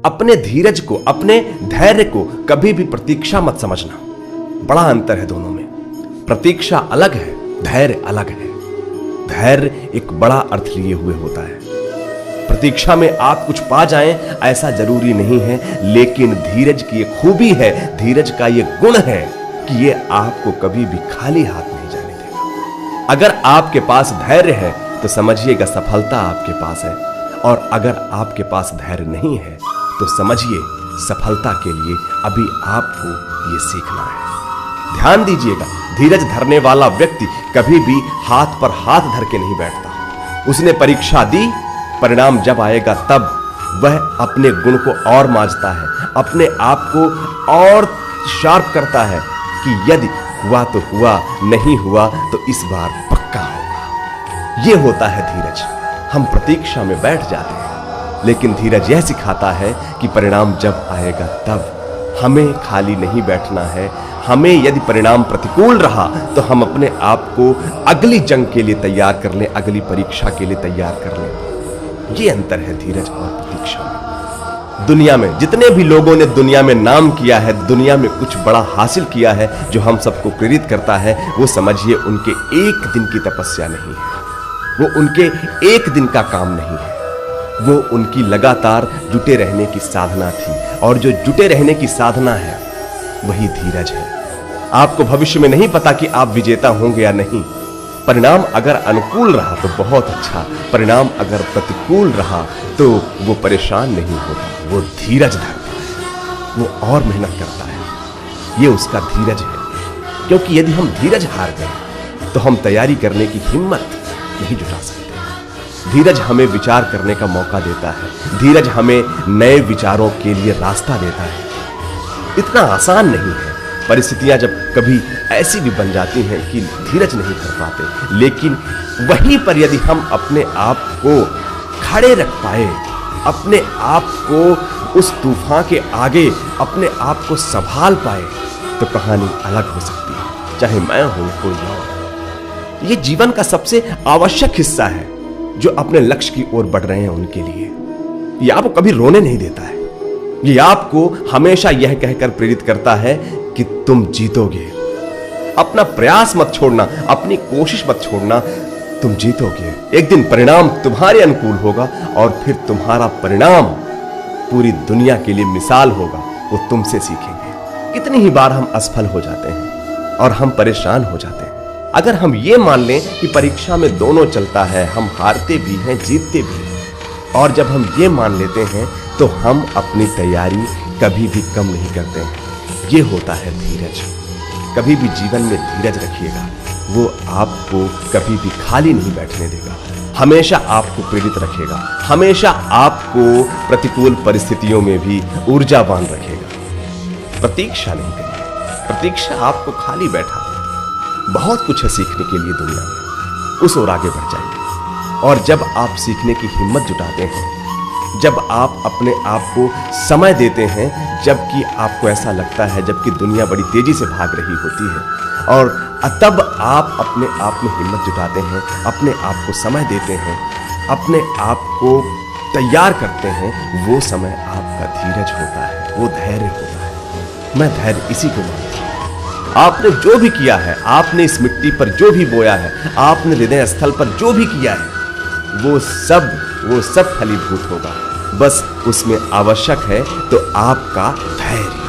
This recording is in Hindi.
अपने धीरज को, अपने धैर्य को कभी भी प्रतीक्षा मत समझना। बड़ा अंतर है दोनों में। प्रतीक्षा अलग है, धैर्य अलग है। धैर्य एक बड़ा अर्थ लिए हुए होता है। प्रतीक्षा में आप कुछ पा जाएं ऐसा जरूरी नहीं है, लेकिन धीरज की एक खूबी है, धीरज का ये गुण है कि ये आपको कभी भी खाली हाथ नहीं जाने देगा। अगर आपके पास धैर्य है तो समझिएगा सफलता आपके पास है, और अगर आपके पास धैर्य नहीं है तो समझिए सफलता के लिए अभी आपको ये सीखना है। ध्यान दीजिएगा, धीरज धरने वाला व्यक्ति कभी भी हाथ पर हाथ धर के नहीं बैठता। उसने परीक्षा दी, परिणाम जब आएगा तब वह अपने गुण को और मांझता है, अपने आप को और शार्प करता है कि यदि हुआ तो हुआ, नहीं हुआ तो इस बार पक्का होगा। यह होता है धीरज। हम प्रतीक्षा में बैठ जाते हैं, लेकिन धीरज यह सिखाता है कि परिणाम जब आएगा तब हमें खाली नहीं बैठना है। हमें यदि परिणाम प्रतिकूल रहा तो हम अपने आप को अगली जंग के लिए तैयार कर लें, अगली परीक्षा के लिए तैयार कर लें। ये अंतर है धीरज और प्रतीक्षा में। दुनिया में जितने भी लोगों ने दुनिया में नाम किया है, दुनिया में कुछ बड़ा हासिल किया है जो हम सबको प्रेरित करता है, वो समझिए उनके एक दिन की तपस्या नहीं है, वो उनके एक दिन का काम नहीं है, वो उनकी लगातार जुटे रहने की साधना थी। और जो जुटे रहने की साधना है वही धीरज है। आपको भविष्य में नहीं पता कि आप विजेता होंगे या नहीं। परिणाम अगर अनुकूल रहा तो बहुत अच्छा, परिणाम अगर प्रतिकूल रहा तो वो परेशान नहीं होता, वो धीरज धरता है, वो और मेहनत करता है। ये उसका धीरज है। क्योंकि यदि हम धीरज हार गए तो हम तैयारी करने की हिम्मत नहीं जुटा सकते। धीरज हमें विचार करने का मौका देता है, धीरज हमें नए विचारों के लिए रास्ता देता है। इतना आसान नहीं है। परिस्थितियां जब कभी ऐसी भी बन जाती हैं कि धीरज नहीं कर पाते, लेकिन वहीं पर यदि हम अपने आप को खड़े रख पाए, अपने आप को उस तूफान के आगे अपने आप को संभाल पाए, तो कहानी अलग हो सकती है। चाहे मैं हूं कोई और। ये जीवन का सबसे आवश्यक हिस्सा है जो अपने लक्ष्य की ओर बढ़ रहे हैं उनके लिए। ये आपको कभी रोने नहीं देता है, ये आपको हमेशा यह कहकर प्रेरित करता है कि तुम जीतोगे। अपना प्रयास मत छोड़ना, अपनी कोशिश मत छोड़ना, तुम जीतोगे। एक दिन परिणाम तुम्हारे अनुकूल होगा और फिर तुम्हारा परिणाम पूरी दुनिया के लिए मिसाल होगा। वो तुमसे सीखेंगे। कितनी ही बार हम असफल हो जाते हैं और हम परेशान हो जाते हैं। अगर हम ये मान लें कि परीक्षा में दोनों चलता है, हम हारते भी हैं, जीतते भी हैं, और जब हम ये मान लेते हैं तो हम अपनी तैयारी कभी भी कम नहीं करते हैं। ये होता है धीरज। कभी भी जीवन में धीरज रखिएगा, वो आपको कभी भी खाली नहीं बैठने देगा, हमेशा आपको प्रेरित रखेगा, हमेशा आपको प्रतिकूल परिस्थितियों में भी ऊर्जावान रखेगा। प्रतीक्षा नहीं करिए, प्रतीक्षा आपको खाली बैठा। बहुत कुछ है सीखने के लिए दुनिया में, उस ओर आगे बढ़ जाइए। और जब आप सीखने की हिम्मत जुटाते हैं, जब आप अपने आप को समय देते हैं, जबकि आपको ऐसा लगता है जबकि दुनिया बड़ी तेजी से भाग रही होती है, और तब आप अपने आप में हिम्मत जुटाते हैं, अपने आप को समय देते हैं, अपने आप को तैयार करते हैं, वो समय आपका धीरज होता है, वो धैर्य होता है। मैं धैर्य इसी को मानता हूं। आपने जो भी किया है, आपने इस मिट्टी पर जो भी बोया है, आपने हृदय स्थल पर जो भी किया है, वो सब फलीभूत होगा। बस उसमें आवश्यक है तो आपका धैर्य।